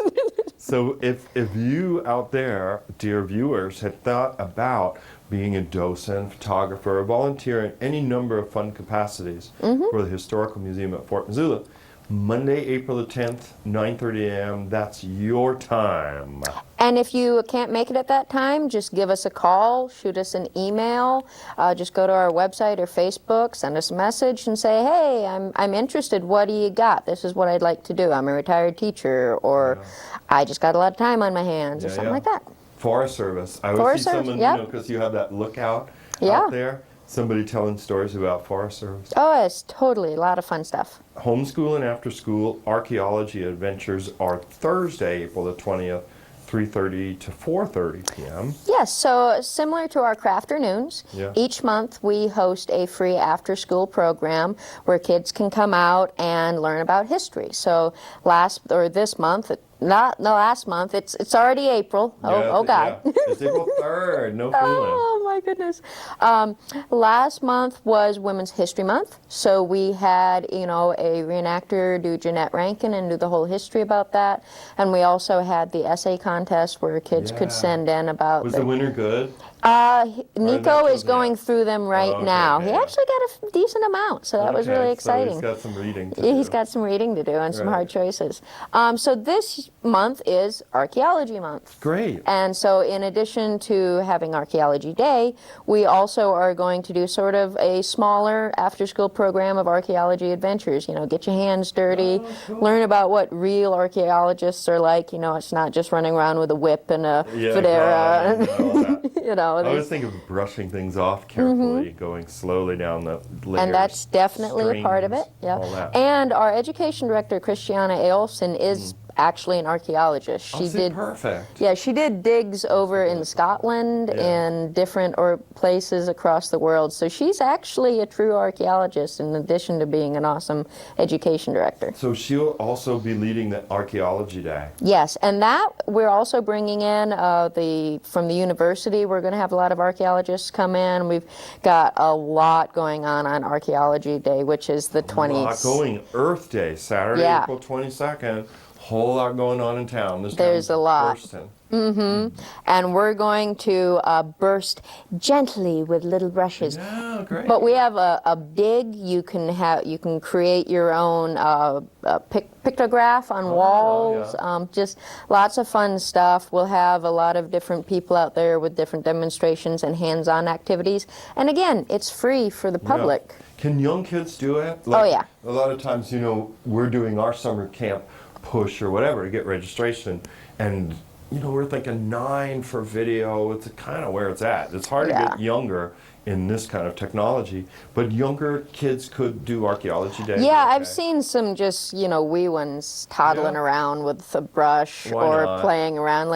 So if you out there, dear viewers, have thought about being a docent, photographer, or volunteer in any number of fun capacities for the Historical Museum at Fort Missoula, Monday, April the 10th, 9:30 a.m., that's your time. And if you can't make it at that time, just give us a call, shoot us an email, just go to our website or Facebook, send us a message and say, hey, I'm interested, what do you got? This is what I'd like to do. I'm a retired teacher, or I just got a lot of time on my hands, or something like that. Forest Service. I always Forest see Service, someone, yep. you know, because you have that lookout Yeah. out there, somebody telling stories about Forest Service. Oh, it's totally a lot of fun stuff. Homeschool and after school archaeology adventures are Thursday, April the 20th, 3:30 to 4:30 p.m. Yes, so similar to our Crafternoons, Yeah. each month we host a free after-school program where kids can come out and learn about history. So this month, not last month, it's already April. Oh God. Yeah. It's April 3rd, no fooling. Oh my goodness. Last month was Women's History Month, so we had, a reenactor do Jeanette Rankin and do the whole history about that, and we also had the essay contest where kids could send in about... Was the winner good? Nico is going through them right now. He actually got a decent amount, so that was really exciting. So he's got some reading to do. He's got some reading to do and some hard choices. So this month is Archaeology Month. Great. And so in addition to having Archaeology Day, we also are going to do sort of a smaller after-school program of archaeology adventures. Get your hands dirty, learn about what real archaeologists are like. It's not just running around with a whip and a fedora. I always think of brushing things off carefully, going slowly down the layers. And that's definitely a part of it. Yeah. all that. And our education director, Christiana Ailson, is actually an archaeologist. She did perfect. Yeah, she did digs over in Scotland and different places across the world. So she's actually a true archaeologist in addition to being an awesome education director. So she'll also be leading the Archaeology Day. Yes, and that we're also bringing in from the university. We're going to have a lot of archaeologists come in. We've got a lot going on Archaeology Day, which is the 20th. A lot going. Earth Day, Saturday, April 22nd. Whole lot going on in town. There's a lot. Bursting. And we're going to burst gently with little brushes. Yeah, great. But we have a dig. You can create your own pictograph on walls. Just lots of fun stuff. We'll have a lot of different people out there with different demonstrations and hands-on activities. And again, it's free for the public. Yeah. Can young kids do it? Oh yeah. A lot of times, we're doing our summer camp push or whatever to get registration, and we're thinking 9 for video. It's kind of where it's at. It's hard to get younger in this kind of technology, but younger kids could do Archaeology Day. Yeah, I've seen some just wee ones toddling around with a brush playing around.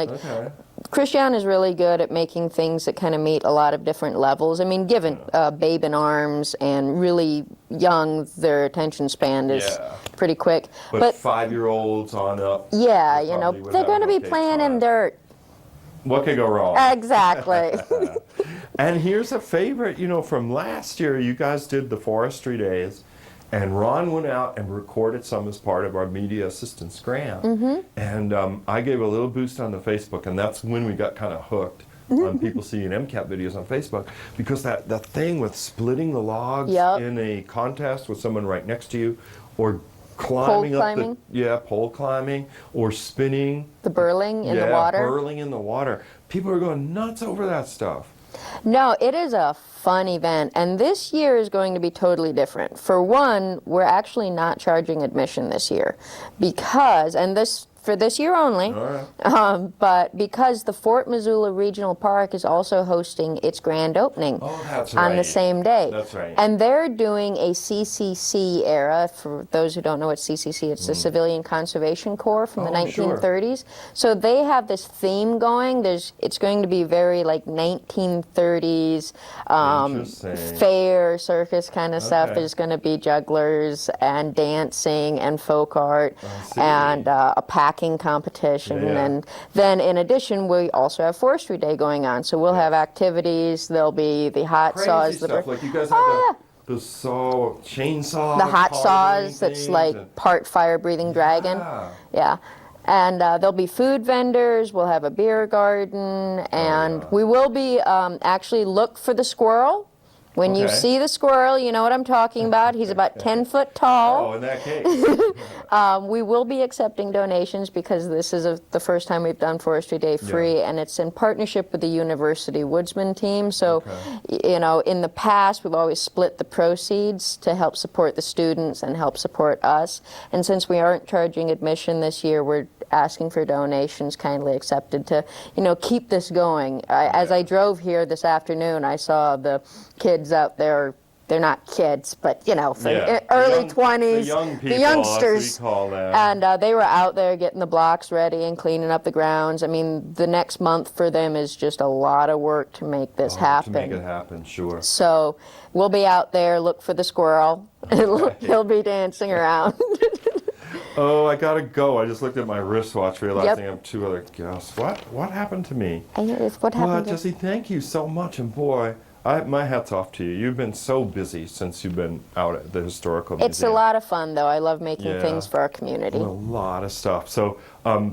Christian is really good at making things that kind of meet a lot of different levels. I mean, given babe in arms and really young, their attention span is pretty quick. But 5-year-olds on up. Yeah, they're going to be playing in dirt. What could go wrong? Exactly. And here's a favorite, from last year. You guys did the Forestry Days. And Ron went out and recorded some as part of our media assistance grant. And I gave a little boost on the Facebook, and that's when we got kind of hooked on people seeing MCAT videos on Facebook, because that thing with splitting the logs in a contest with someone right next to you, or climbing pole climbing, or spinning. The burling in the water. Burling in the water. People are going nuts over that stuff. No, it is a fun event, and this year is going to be totally different. For one, we're actually not charging admission this year because, for this year only, but because the Fort Missoula Regional Park is also hosting its grand opening on the same day. That's right. And they're doing a CCC era. For those who don't know what CCC, it's the Civilian Conservation Corps from the 1930s. So they have this theme going. It's going to be very 1930s fair, circus kind of stuff. There's going to be jugglers and dancing and folk art and a packing competition, and then in addition we also have Forestry Day going on, so we'll have activities. There'll be the hot saws that stuff. You guys have the chainsaw, the hot saws that's part fire breathing dragon, And there'll be food vendors, we'll have a beer garden, and we will be, actually look for the squirrel. When you Okay. see the squirrel, you know what I'm talking about. He's about 10 foot tall. Oh, in that case. We will be accepting donations because this is the first time we've done Forestry Day free, and it's in partnership with the University Woodsman team. So, you know, in the past, we've always split the proceeds to help support the students and help support us. And since we aren't charging admission this year, we're asking for donations kindly accepted to, you know, keep this going. As I drove here this afternoon, I saw the kids out there. They're not kids, but, you know, early 20s, the young people, the youngsters. as we call them. And they were out there getting the blocks ready and cleaning up the grounds. I mean, the next month for them is just a lot of work to make this happen. To make it happen, sure. So we'll be out there, look for the squirrel. He'll be dancing around. Oh, I gotta go. I just looked at my wristwatch, realizing I have 2 other guests. What happened to me? What happened? Well, Jesse, thank you so much. And boy, my hat's off to you. You've been so busy since you've been out at the historical museum. It's a lot of fun, though. I love making things for our community. A lot of stuff. So,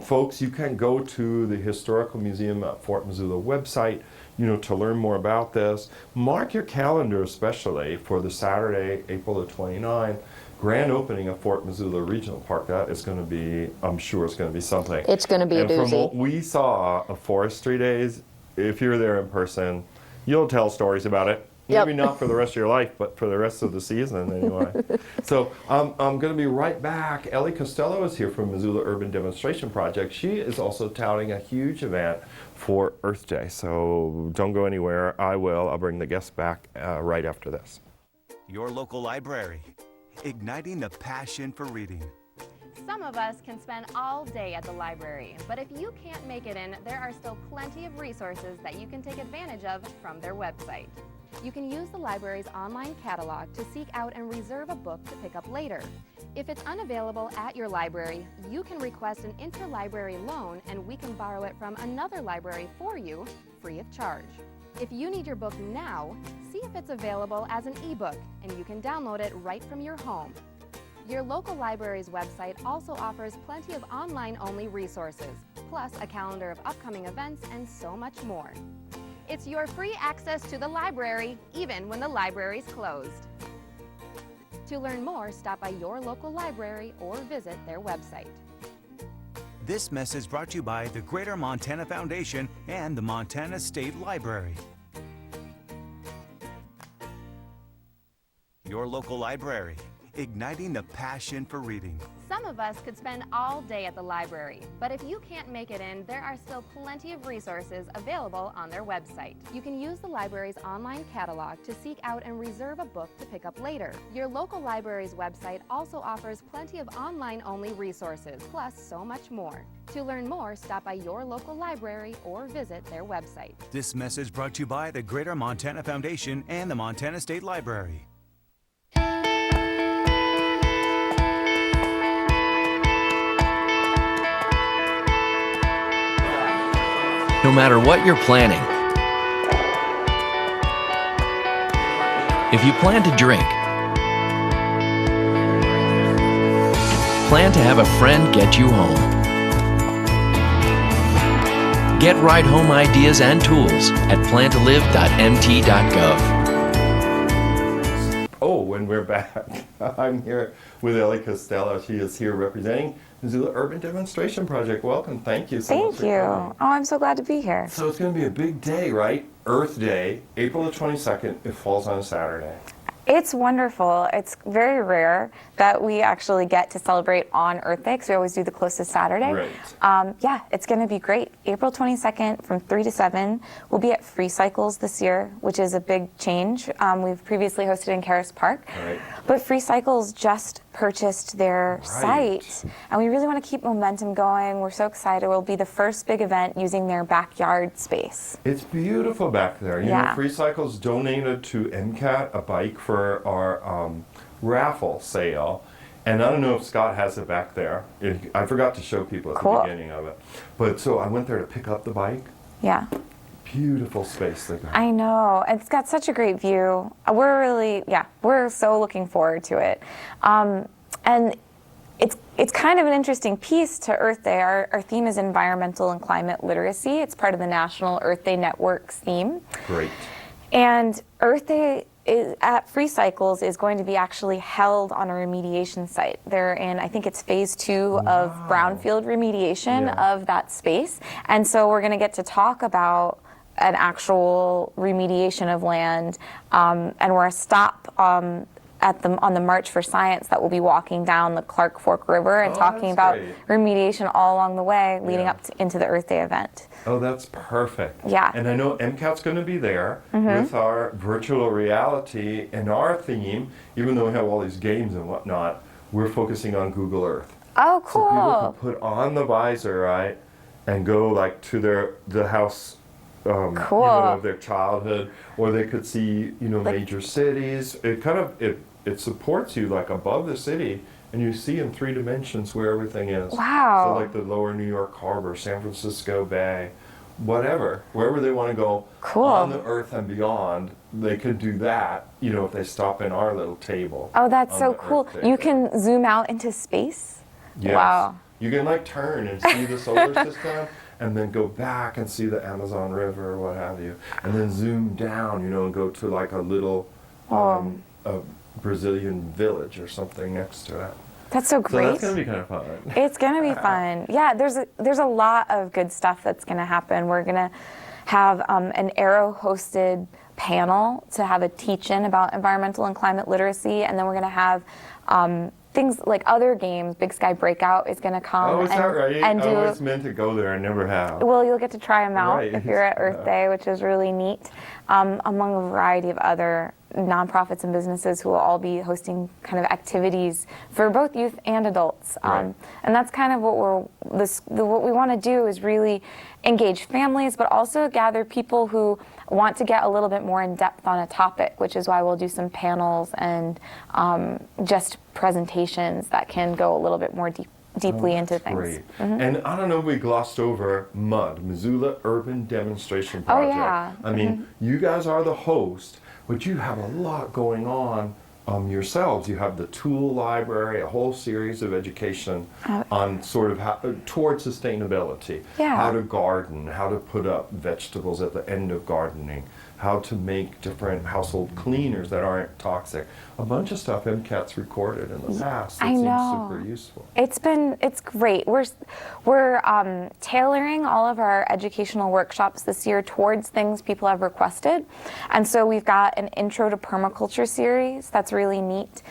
folks, you can go to the Historical Museum at Fort Missoula website, you know, to learn more about this. Mark your calendar, especially for the Saturday, April the 29th, grand opening of Fort Missoula Regional Park. That is going to be, I'm sure it's going to be something. It's going to be a doozy. And from what we saw of Forestry Days, if you're there in person, you'll tell stories about it. Maybe not for the rest of your life, but for the rest of the season anyway. So I'm going to be right back. Ellie Costello is here from Missoula Urban Demonstration Project. She is also touting a huge event for Earth Day. So don't go anywhere. I'll bring the guests back right after this. Your local library, igniting the passion for reading. Some of us can spend all day at the library, but if you can't make it in, there are still plenty of resources that you can take advantage of from their website. You can use the library's online catalog to seek out and reserve a book to pick up later. If it's unavailable at your library, you can request an interlibrary loan and we can borrow it from another library for you, free of charge. If you need your book now, see if it's available as an ebook and you can download it right from your home. Your local library's website also offers plenty of online-only resources, plus a calendar of upcoming events and so much more. It's your free access to the library, even when the library's closed. To learn more, stop by your local library or visit their website. This message brought to you by the Greater Montana Foundation and the Montana State Library. Your local library, igniting the passion for reading. Some of us could spend all day at the library, but if you can't make it in, there are still plenty of resources available on their website. You can use the library's online catalog to seek out and reserve a book to pick up later. Your local library's website also offers plenty of online-only resources, plus so much more. To learn more, stop by your local library or visit their website. This message brought to you by the Greater Montana Foundation and the Montana State Library. No matter what you're planning, if you plan to drink, plan to have a friend get you home, get ride home ideas and tools at plantolive.mt.gov. Oh, and we're back. I'm here with Ellie Costello. She is here representing Missoula Urban Demonstration Project. Welcome. Thank you so much. Thank you. Oh, I'm so glad to be here. So it's going to be a big day, right? Earth Day, April the 22nd. It falls on a Saturday. It's wonderful. It's very rare that we actually get to celebrate on Earth Day because we always do the closest Saturday. Right. Yeah, it's going to be great. April 22nd from 3 to 7. We'll be at Free Cycles this year, which is a big change. We've previously hosted in Karis Park. Right. But Free Cycles just purchased their site, and we really want to keep momentum going. We're so excited. We'll be the first big event using their backyard space. It's beautiful back there. You know, Free Cycles donated to MCAT a bike for our raffle sale. And I don't know if Scott has it back there. I forgot to show people at the beginning of it. But so I went there to pick up the bike. Yeah. Beautiful space they got. I know. It's got such a great view. We're so looking forward to it. And it's it's kind of an interesting piece to Earth Day. Our theme is environmental and climate literacy. It's part of the National Earth Day Network's theme. Great. And Earth Day at Free Cycles is going to be actually held on a remediation site. They're in, I think it's phase 2 of brownfield remediation of that space. And so we're going to get to talk about an actual remediation of land, and we're a stop on the March for Science that will be walking down the Clark Fork River and talking about remediation all along the way leading up into the Earth Day event. Oh, that's perfect. Yeah. And I know MCAT's going to be there with our virtual reality and our theme, even though we have all these games and whatnot, we're focusing on Google Earth. Oh, cool. So people can put on the visor, right, and go like to the house cool. of their childhood, or they could see, major cities. It kind of, it supports you like above the city, and you see in 3 dimensions where everything is. Wow. So like the lower New York Harbor, San Francisco Bay, whatever, wherever they want to go on the Earth and beyond, they could do that, if they stop in our little table. Oh, that's so cool. You can zoom out into space? Yes. Wow. You can like turn and see the solar system, and then go back and see the Amazon River or what have you, and then zoom down, and go to like a little a Brazilian village or something next to it. That's so great. So that's going to be kind of fun. It's going to be fun. Yeah, there's a lot of good stuff that's going to happen. We're going to have an Arrow-hosted panel to have a teach-in about environmental and climate literacy, and then we're going to have things like other games. Big Sky Breakout is going to come. Oh, is that right? And I do. always meant to go there. I never have. Well, you'll get to try them out Right. if you're at Earth Day, which is really neat, among a variety of other nonprofits and businesses who will all be hosting kind of activities for both youth and adults. Right. And that's kind of what what we want to do is really engage families, but also gather people who want to get a little bit more in depth on a topic, which is why we'll do some panels and just presentations that can go a little bit more deeply into things. Great. And I don't know if we glossed over MUD, Missoula Urban Demonstration Project. Oh, yeah. I mean, you guys are the host, but you have a lot going on yourselves. You have the tool library, a whole series of education on sort of how, towards sustainability. Yeah. How to garden, how to put up vegetables at the end of gardening, how to make different household cleaners that aren't toxic. A bunch of stuff MCAT's recorded in the past that seems super useful. It's great. We're tailoring all of our educational workshops this year towards things people have requested. And so we've got an Intro to Permaculture series that's really neat.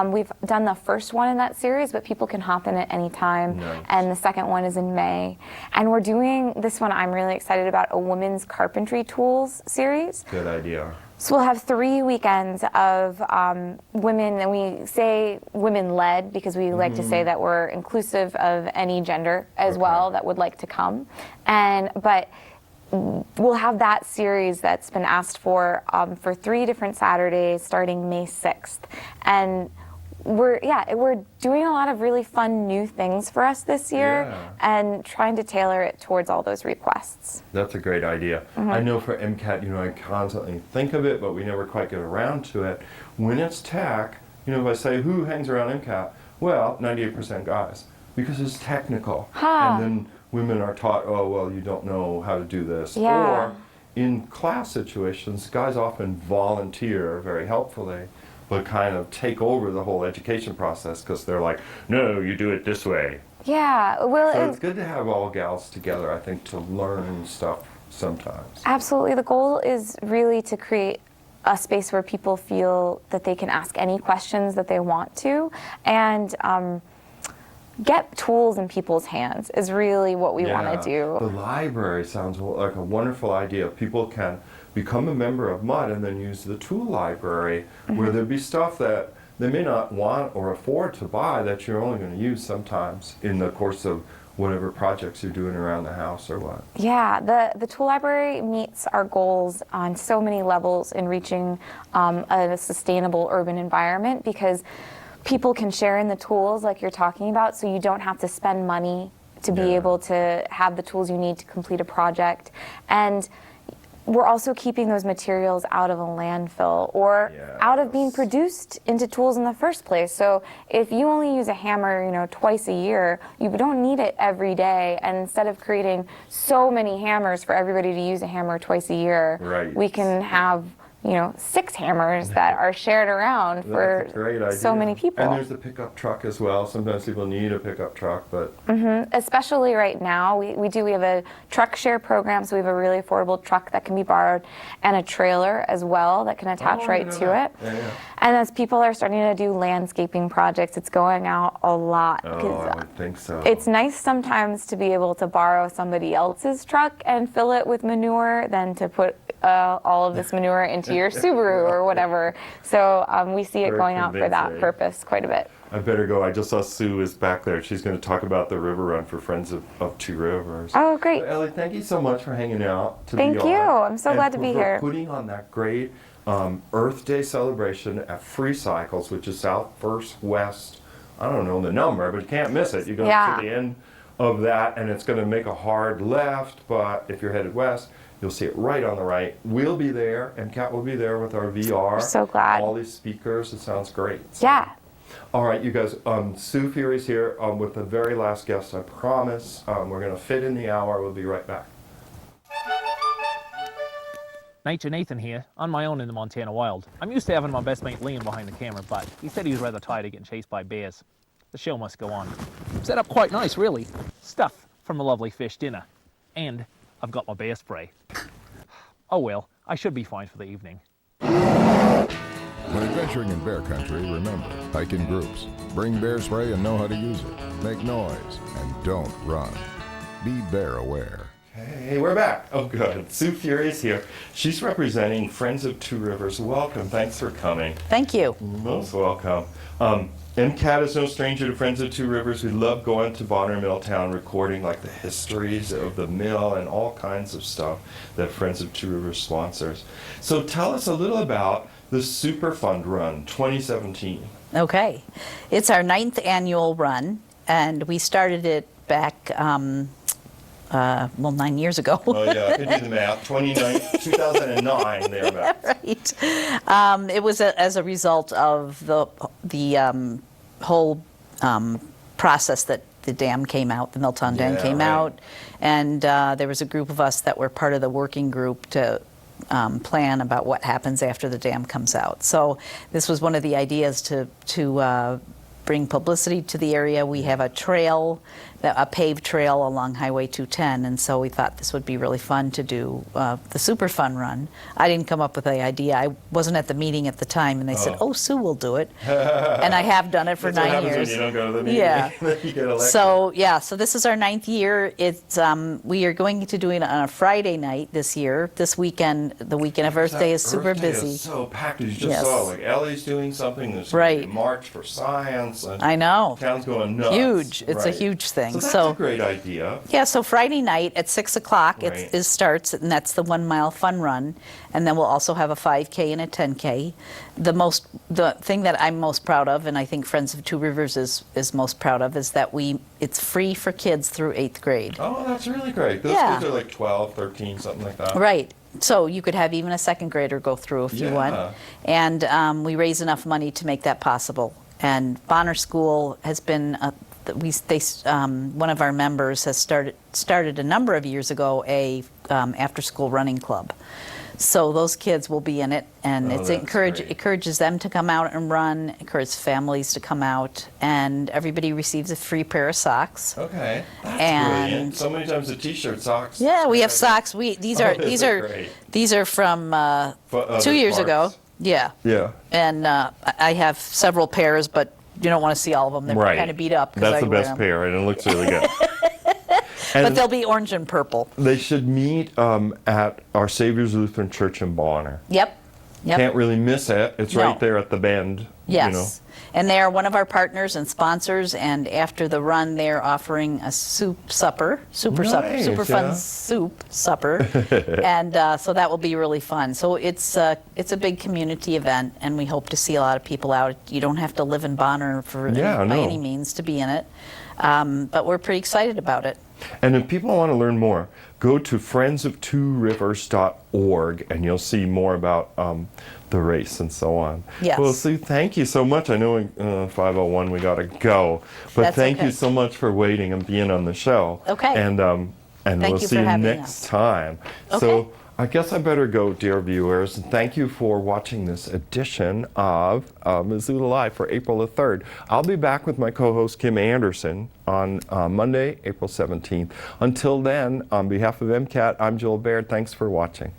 We've done the first one in that series, but people can hop in at any time. Nice. And the second one is in May. And we're doing this one I'm really excited about, a Women's Carpentry Tools series. Good idea. So we'll have 3 weekends of women, and we say women-led because we like to say that we're inclusive of any gender as well that would like to come. But we'll have that series that's been asked for 3 different Saturdays starting May 6th. And we're doing a lot of really fun new things for us this year and trying to tailor it towards all those requests. That's a great idea. I know for MCAT, I constantly think of it, but we never quite get around to it. When it's tech, if I say, who hangs around MCAT? Well, 98% guys, because it's technical. And then women are taught, oh, well, you don't know how to do this. Yeah. Or in class situations, guys often volunteer very helpfully, but kind of take over the whole education process because they're like, no, you do it this way. Yeah, well, So it's good to have all gals together, I think, to learn stuff sometimes. Absolutely. The goal is really to create a space where people feel that they can ask any questions that they want to, and get tools in people's hands is really what we want to do. The library sounds like a wonderful idea. People can become a member of MUD and then use the tool library where there'd be stuff that they may not want or afford to buy that you're only going to use sometimes in the course of whatever projects you're doing around the house or what. Yeah, the tool library meets our goals on so many levels in reaching a sustainable urban environment, because people can share in the tools like you're talking about, so you don't have to spend money to be able to have the tools you need to complete a project. And we're also keeping those materials out of a landfill or out of being produced into tools in the first place. So if you only use a hammer, twice a year, you don't need it every day. And instead of creating so many hammers for everybody to use a hammer twice a year, we can have 6 hammers that are shared around for so many people. And there's the pickup truck as well. Sometimes people need a pickup truck, but especially right now, we have a truck share program, so we have a really affordable truck that can be borrowed and a trailer as well that can attach right to it. And as people are starting to do landscaping projects, it's going out a lot. Oh, I would think so. It's nice sometimes to be able to borrow somebody else's truck and fill it with manure than to put all of this manure into your Subaru or whatever. So we see it going out for that purpose quite a bit. I better go. I just saw Sue is back there. She's going to talk about the river run for Friends of Two Rivers. Oh, great. So, Ellie, thank you so much for hanging out. Thank you. I'm so glad to be here. Putting on that great Earth Day celebration at Free Cycles, which is South First West. I don't know the number, but you can't miss it. You go to the end of that, and it's going to make a hard left, but if you're headed west, you'll see it right on the right. We'll be there, and Kat will be there with our VR. I'm so glad. All these speakers. It sounds great. So. Yeah. All right, you guys. Sue Fury's here with the very last guest, I promise. We're going to fit in the hour. We'll be right back. Nature Nathan here, on my own in the Montana wild. I'm used to having my best mate Liam behind the camera, but he said he was rather tired of getting chased by bears. The show must go on. Set up quite nice, really. Stuff from a lovely fish dinner. And I've got my bear spray. Oh well, I should be fine for the evening. When adventuring in bear country, remember, hike in groups. Bring bear spray and know how to use it. Make noise and don't run. Be bear aware. Hey, we're back. Oh, good. Sue Fury is here. She's representing Friends of Two Rivers. Welcome. Thanks for coming. Thank you. Most welcome. MCAT is no stranger to Friends of Two Rivers. We love going to Bonner Milltown, recording like the histories of the mill and all kinds of stuff that Friends of Two Rivers sponsors. So tell us a little about the Super Fund Run 2017. Okay. It's our 9th annual run, and we started it back 9 years ago. Oh yeah, I can do the math. 2009, thereabouts. Right. It was as a result of the whole process that the dam came out, the Milltown Dam came out, and there was a group of us that were part of the working group to plan about what happens after the dam comes out. So this was one of the ideas to bring publicity to the area. We have a trail, a paved trail along Highway 210, and so we thought this would be really fun to do the Super Fun Run. I didn't come up with the idea. I wasn't at the meeting at the time, and they said, "Oh, Sue will do it," and I have done it for 9 years. When you don't go to the meeting. Yeah. You get elected. So this is our 9th year. It's we are going to do it on a Friday night this year. This weekend, the weekend of Earth Day, is super busy. Is so packed. You just saw like Ellie's doing something. There's right. March for Science. And I know. Town's going nuts. Huge. It's a huge thing. So that's a great idea. Yeah. So Friday night at 6 o'clock it starts, and that's the 1 mile fun run, and then we'll also have a 5K and a 10K. The thing that I'm most proud of, and I think Friends of Two Rivers is most proud of, is that it's free for kids through 8th grade. Oh, that's really great. Those kids are like 12, 13, something like that. Right. So you could have even a 2nd grader go through if you want. And we raise enough money to make that possible. And Bonner School has been, one of our members has started a number of years ago a after-school running club. So those kids will be in it, and it encourages them to come out and run, encourages families to come out, and everybody receives a free pair of socks. Okay, that's brilliant. So many times the T-shirt, socks. Yeah, we have socks. These are from 2 years ago. Yeah. Yeah. And I have several pairs, but you don't want to see all of them. They're kind of beat up. That's the best pair, and it looks really good. But they'll be orange and purple. They should meet at Our Savior's Lutheran Church in Bonner. Yep. Can't really miss it. It's right there at the bend. Yes. You know. And they are one of our partners and sponsors, and after the run, they're offering a soup supper, super fun soup supper, and so that will be really fun. So it's a big community event, and we hope to see a lot of people out. You don't have to live in Bonner by any means to be in it, but we're pretty excited about it. And if people want to learn more, go to friendsoftworivers.org and you'll see more about the race and so on. Yes. Well, Sue, thank you so much. I know 5:01 we got to go, but That's thank okay. you so much for waiting and being on the show. Okay. And Thank we'll you see for you having next us. time. Okay. So I guess I better go, dear viewers. And thank you for watching this edition of Missoula Live for April the 3rd. I'll be back with my co-host Kim Anderson on Monday, April 17th. Until then, on behalf of MCAT, I'm Joel Baird. Thanks for watching.